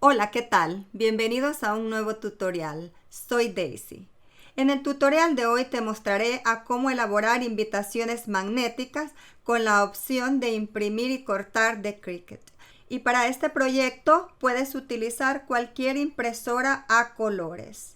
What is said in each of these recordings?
Hola, ¿qué tal? Bienvenidos a un nuevo tutorial. Soy Daisy. En el tutorial de hoy te mostraré a cómo elaborar invitaciones magnéticas con la opción de imprimir y cortar de Cricut. Y para este proyecto puedes utilizar cualquier impresora a colores,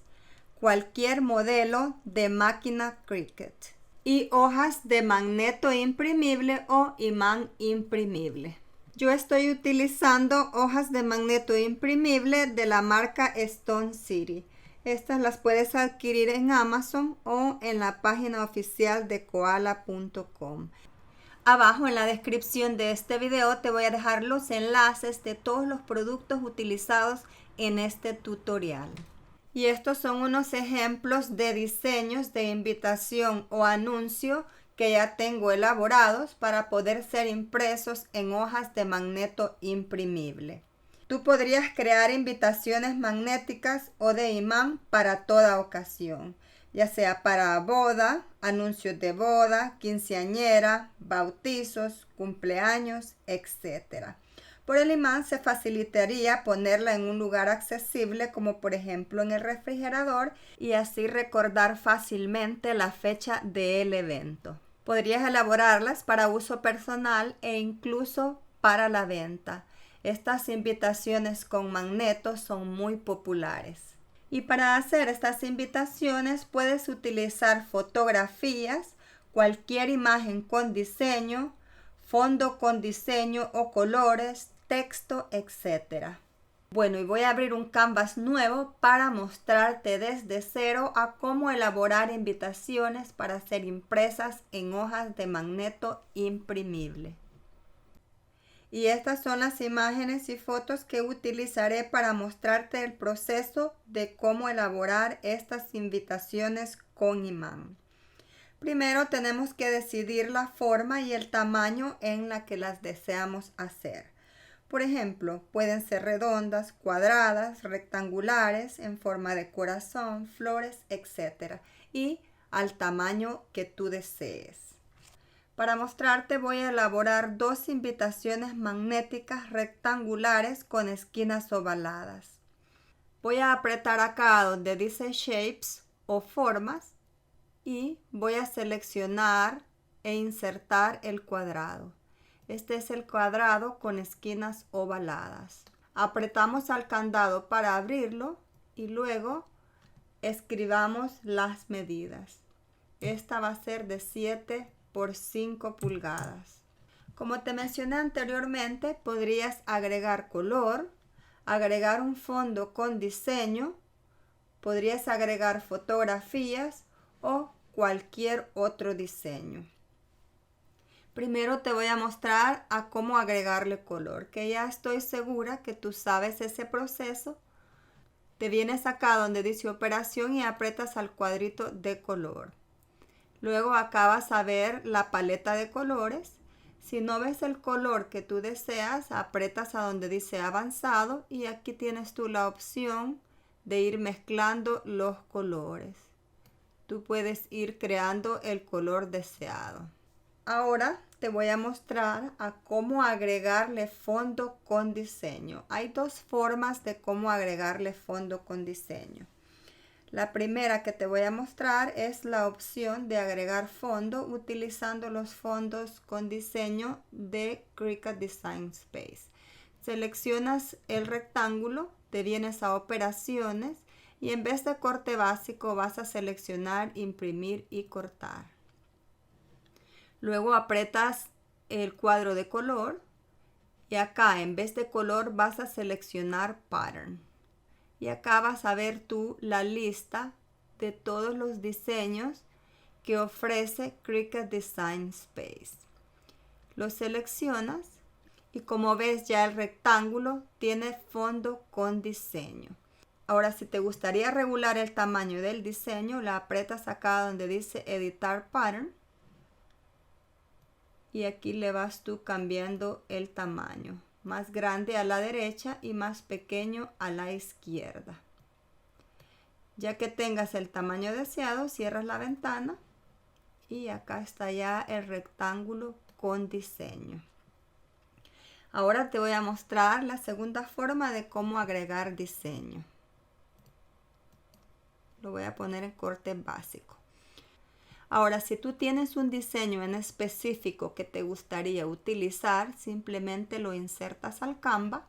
cualquier modelo de máquina Cricut y hojas de magneto imprimible o imán imprimible. Yo estoy utilizando hojas de magneto imprimible de la marca Stone City. Estas las puedes adquirir en Amazon o en la página oficial de koala.com. Abajo en la descripción de este video te voy a dejar los enlaces de todos los productos utilizados en este tutorial. Y estos son unos ejemplos de diseños de invitación o anuncio que ya tengo elaborados para poder ser impresos en hojas de magneto imprimible. Tú podrías crear invitaciones magnéticas o de imán para toda ocasión, ya sea para boda, anuncios de boda, quinceañera, bautizos, cumpleaños, etc. Por el imán se facilitaría ponerla en un lugar accesible como por ejemplo en el refrigerador y así recordar fácilmente la fecha del evento. Podrías elaborarlas para uso personal e incluso para la venta. Estas invitaciones con magnetos son muy populares. Y para hacer estas invitaciones puedes utilizar fotografías, cualquier imagen con diseño, fondo con diseño o colores, texto, etc. Bueno, y voy a abrir un canvas nuevo para mostrarte desde cero a cómo elaborar invitaciones para ser impresas en hojas de magneto imprimible. Y estas son las imágenes y fotos que utilizaré para mostrarte el proceso de cómo elaborar estas invitaciones con imán. Primero tenemos que decidir la forma y el tamaño en la que las deseamos hacer. Por ejemplo, pueden ser redondas, cuadradas, rectangulares, en forma de corazón, flores, etc. Y al tamaño que tú desees. Para mostrarte voy a elaborar dos invitaciones magnéticas rectangulares con esquinas ovaladas. Voy a apretar acá donde dice Shapes o Formas y voy a seleccionar e insertar el cuadrado. Este es el cuadrado con esquinas ovaladas. Apretamos al candado para abrirlo y luego escribamos las medidas. Esta va a ser de 7 por 5 pulgadas. Como te mencioné anteriormente, podrías agregar color, agregar un fondo con diseño, podrías agregar fotografías o cualquier otro diseño. Primero te voy a mostrar a cómo agregarle color, que ya estoy segura que tú sabes ese proceso. Te vienes acá donde dice operación y aprietas al cuadrito de color. Luego acá vas a ver la paleta de colores. Si no ves el color que tú deseas, aprietas a donde dice avanzado y aquí tienes tú la opción de ir mezclando los colores. Tú puedes ir creando el color deseado. Ahora te voy a mostrar a cómo agregarle fondo con diseño. Hay dos formas de cómo agregarle fondo con diseño. La primera que te voy a mostrar es la opción de agregar fondo utilizando los fondos con diseño de Cricut Design Space. Seleccionas el rectángulo, te vienes a operaciones y en vez de corte básico vas a seleccionar imprimir y cortar. Luego aprietas el cuadro de color y acá en vez de color vas a seleccionar pattern. Y acá vas a ver tú la lista de todos los diseños que ofrece Cricut Design Space. Lo seleccionas y como ves ya el rectángulo tiene fondo con diseño. Ahora si te gustaría regular el tamaño del diseño, la aprietas acá donde dice editar pattern. Y aquí le vas tú cambiando el tamaño. Más grande a la derecha y más pequeño a la izquierda. Ya que tengas el tamaño deseado, cierras la ventana y acá está ya el rectángulo con diseño. Ahora te voy a mostrar la segunda forma de cómo agregar diseño. Lo voy a poner en corte básico. Ahora, si tú tienes un diseño en específico que te gustaría utilizar, simplemente lo insertas al Canva.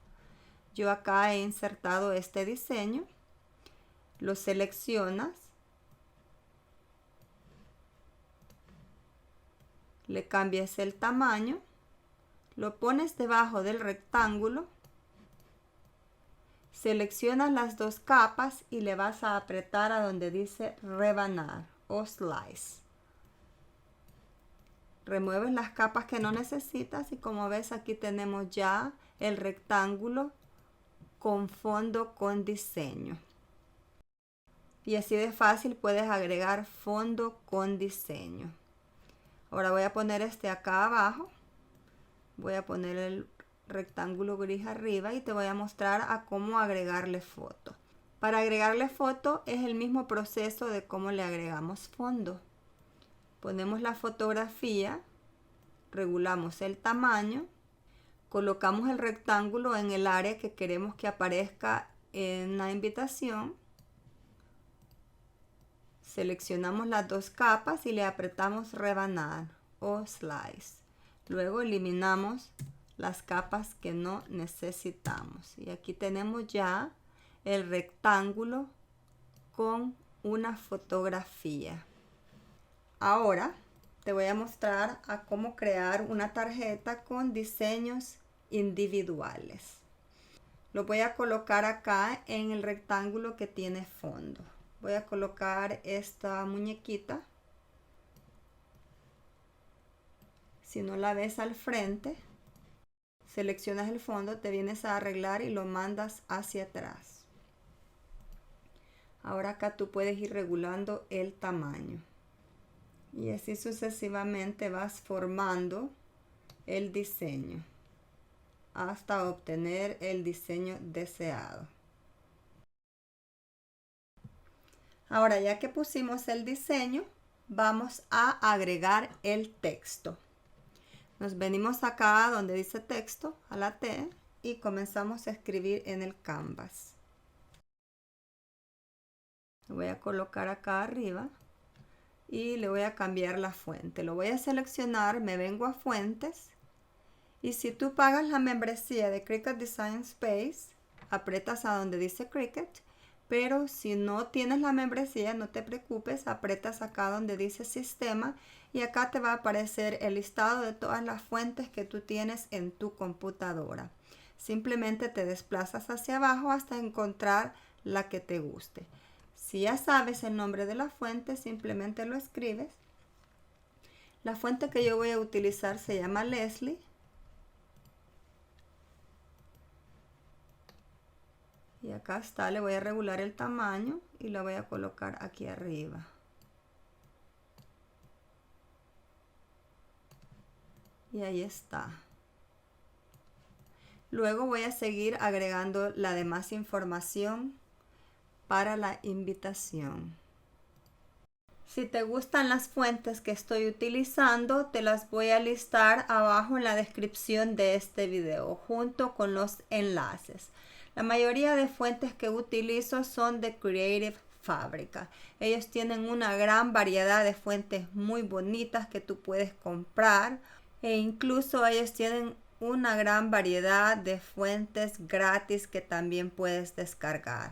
Yo acá he insertado este diseño. Lo seleccionas. Le cambias el tamaño. Lo pones debajo del rectángulo. Seleccionas las dos capas y le vas a apretar a donde dice rebanar o slice. Remueves las capas que no necesitas y como ves aquí tenemos ya el rectángulo con fondo con diseño. Y así de fácil puedes agregar fondo con diseño. Ahora voy a poner este acá abajo. Voy a poner el rectángulo gris arriba y te voy a mostrar a cómo agregarle foto. Para agregarle foto es el mismo proceso de cómo le agregamos fondo. Ponemos la fotografía, regulamos el tamaño, colocamos el rectángulo en el área que queremos que aparezca en la invitación, seleccionamos las dos capas y le apretamos rebanar o slice. Luego eliminamos las capas que no necesitamos y aquí tenemos ya el rectángulo con una fotografía. Ahora te voy a mostrar a cómo crear una tarjeta con diseños individuales. Lo voy a colocar acá en el rectángulo que tiene fondo. Voy a colocar esta muñequita. Si no la ves al frente, seleccionas el fondo, te vienes a arreglar y lo mandas hacia atrás. Ahora acá tú puedes ir regulando el tamaño. Y así sucesivamente vas formando el diseño hasta obtener el diseño deseado. Ahora ya que pusimos el diseño, vamos a agregar el texto. Nos venimos acá donde dice texto, a la T, y comenzamos a escribir en el canvas. Lo voy a colocar acá arriba y le voy a cambiar la fuente. Lo voy a seleccionar, me vengo a fuentes y si tú pagas la membresía de Cricut Design Space, aprietas a donde dice Cricut, pero si no tienes la membresía, no te preocupes, aprietas acá donde dice sistema y acá te va a aparecer el listado de todas las fuentes que tú tienes en tu computadora. Simplemente te desplazas hacia abajo hasta encontrar la que te guste. Si ya sabes el nombre de la fuente, simplemente lo escribes. La fuente que yo voy a utilizar se llama Leslie. Y acá está, le voy a regular el tamaño y la voy a colocar aquí arriba. Y ahí está. Luego voy a seguir agregando la demás información para la invitación. Si te gustan las fuentes que estoy utilizando, te las voy a listar abajo en la descripción de este video, junto con los enlaces. La mayoría de fuentes que utilizo son de Creative Fabrica. Ellos tienen una gran variedad de fuentes muy bonitas que tú puedes comprar. E incluso ellos tienen una gran variedad de fuentes gratis que también puedes descargar.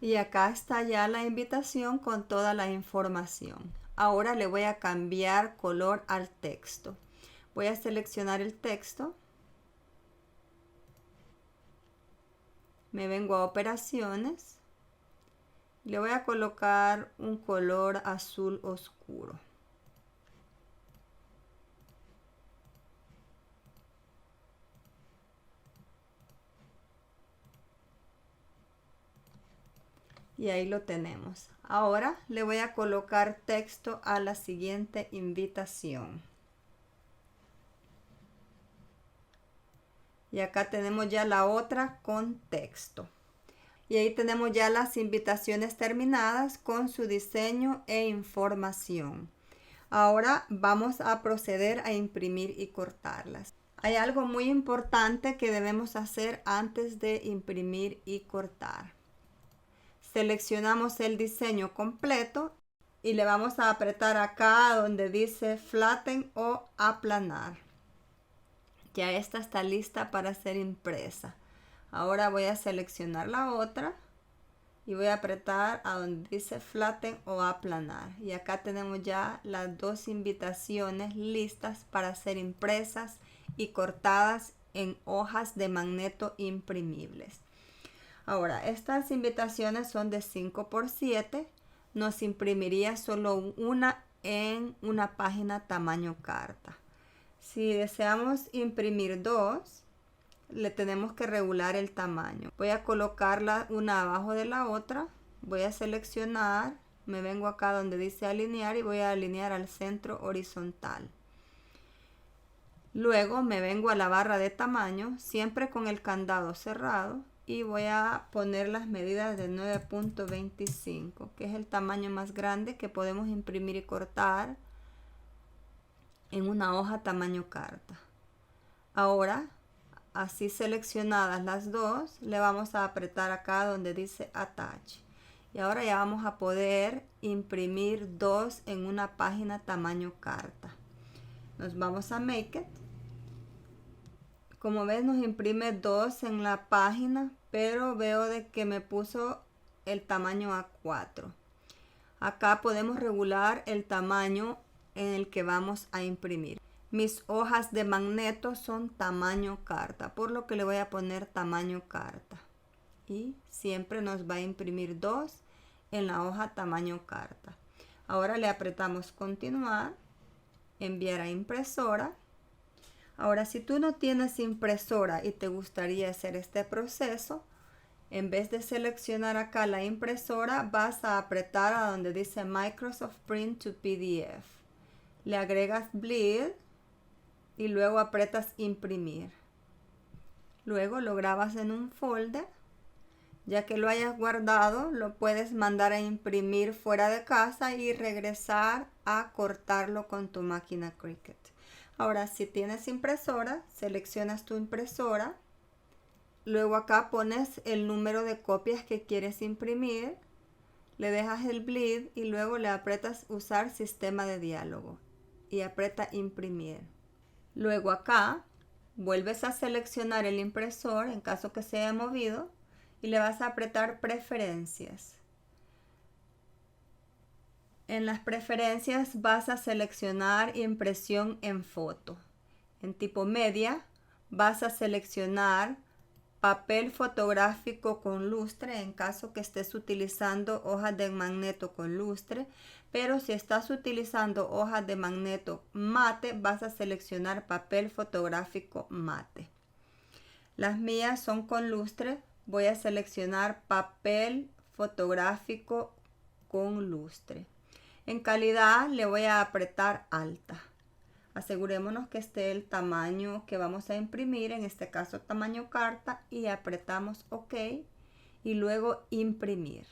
Y acá está ya la invitación con toda la información. Ahora le voy a cambiar color al texto. Voy a seleccionar el texto. Me vengo a operaciones. Le voy a colocar un color azul oscuro. Y ahí lo tenemos. Ahora le voy a colocar texto a la siguiente invitación. Y acá tenemos ya la otra con texto. Y ahí tenemos ya las invitaciones terminadas con su diseño e información. Ahora vamos a proceder a imprimir y cortarlas. Hay algo muy importante que debemos hacer antes de imprimir y cortar. Seleccionamos el diseño completo y le vamos a apretar acá donde dice flatten o aplanar. Ya esta está lista para ser impresa. Ahora voy a seleccionar la otra y voy a apretar a donde dice flatten o aplanar. Y acá tenemos ya las dos invitaciones listas para ser impresas y cortadas en hojas de magneto imprimibles. Ahora, estas invitaciones son de 5x7. Nos imprimiría solo una en una página tamaño carta. Si deseamos imprimir dos, le tenemos que regular el tamaño. Voy a colocarla una abajo de la otra. Voy a seleccionar, me vengo acá donde dice alinear y voy a alinear al centro horizontal. Luego me vengo a la barra de tamaño, siempre con el candado cerrado, y voy a poner las medidas de 9.25, que es el tamaño más grande que podemos imprimir y cortar en una hoja tamaño carta. Ahora, así seleccionadas las dos, le vamos a apretar acá donde dice attach. Y ahora ya vamos a poder imprimir dos en una página tamaño carta. Nos vamos a Make It. Como ves, nos imprime dos en la página, pero veo de que me puso el tamaño A4. Acá podemos regular el tamaño en el que vamos a imprimir. Mis hojas de magneto son tamaño carta, por lo que le voy a poner tamaño carta. Y siempre nos va a imprimir dos en la hoja tamaño carta. Ahora le apretamos continuar, enviar a impresora. Ahora, si tú no tienes impresora y te gustaría hacer este proceso, en vez de seleccionar acá la impresora, vas a apretar a donde dice Microsoft Print to PDF. Le agregas bleed y luego apretas imprimir. Luego lo grabas en un folder. Ya que lo hayas guardado, lo puedes mandar a imprimir fuera de casa y regresar a cortarlo con tu máquina Cricut. Ahora, si tienes impresora, seleccionas tu impresora. Luego acá pones el número de copias que quieres imprimir. Le dejas el bleed y luego le aprietas usar sistema de diálogo. Y aprieta imprimir. Luego acá vuelves a seleccionar el impresor en caso que se haya movido. Y le vas a apretar preferencias. En las preferencias vas a seleccionar impresión en foto. En tipo media vas a seleccionar papel fotográfico con lustre en caso que estés utilizando hojas de magneto con lustre. Pero si estás utilizando hojas de magneto mate, vas a seleccionar papel fotográfico mate. Las mías son con lustre. Voy a seleccionar papel fotográfico con lustre. En calidad le voy a apretar alta. Asegurémonos que esté el tamaño que vamos a imprimir, en este caso tamaño carta, y apretamos OK y luego imprimir.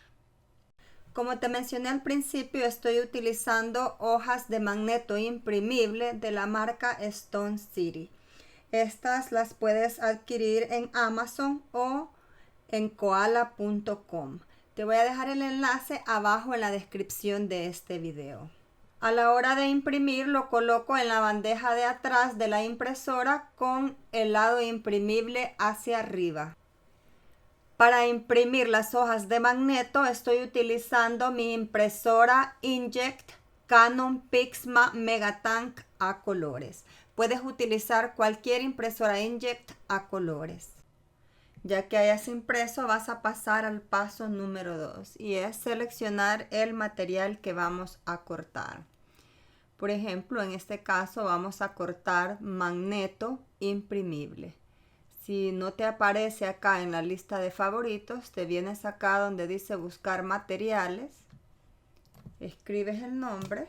Como te mencioné al principio, estoy utilizando hojas de magneto imprimible de la marca Stone City. Estas las puedes adquirir en Amazon o en koala.com. Te voy a dejar el enlace abajo en la descripción de este video. A la hora de imprimir lo coloco en la bandeja de atrás de la impresora con el lado imprimible hacia arriba. Para imprimir las hojas de magneto estoy utilizando mi impresora Inkjet Canon Pixma Megatank a colores. Puedes utilizar cualquier impresora Inkjet a colores. Ya que hayas impreso, vas a pasar al paso número 2 y es seleccionar el material que vamos a cortar. Por ejemplo, en este caso vamos a cortar magneto imprimible. Si no te aparece acá en la lista de favoritos, te vienes acá donde dice buscar materiales, escribes el nombre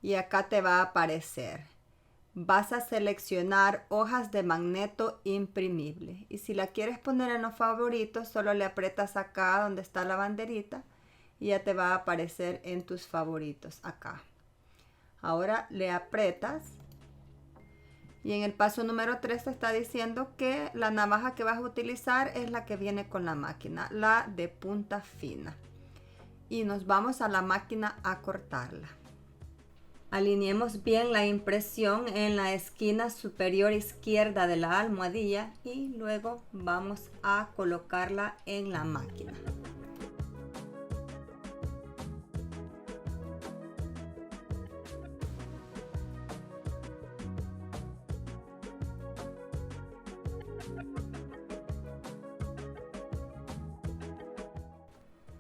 y acá te va a aparecer. Vas a seleccionar hojas de magneto imprimible y si la quieres poner en los favoritos, solo le aprietas acá donde está la banderita y ya te va a aparecer en tus favoritos acá. Ahora le aprietas. Y en el paso número 3 te está diciendo que la navaja que vas a utilizar es la que viene con la máquina, la de punta fina. Y nos vamos a la máquina a cortarla. Alineemos bien la impresión en la esquina superior izquierda de la almohadilla y luego vamos a colocarla en la máquina.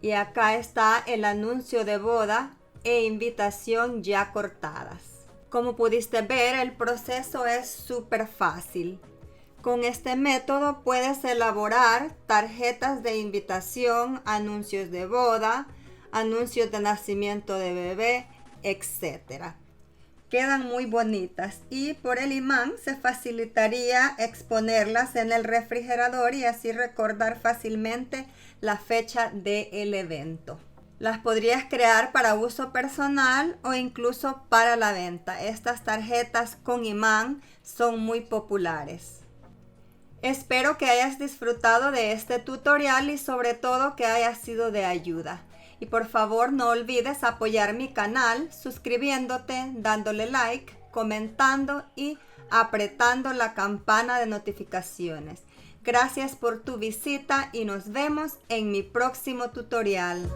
Y acá está el anuncio de boda e invitación ya cortadas. Como pudiste ver, el proceso es súper fácil. Con este método puedes elaborar tarjetas de invitación, anuncios de boda, anuncios de nacimiento de bebé, etc. Quedan muy bonitas y por el imán se facilitaría exponerlas en el refrigerador y así recordar fácilmente la fecha del evento. Las podrías crear para uso personal o incluso para la venta. Estas tarjetas con imán son muy populares. Espero que hayas disfrutado de este tutorial y sobre todo que haya sido de ayuda. Y por favor no olvides apoyar mi canal suscribiéndote, dándole like, comentando y apretando la campana de notificaciones. Gracias por tu visita y nos vemos en mi próximo tutorial.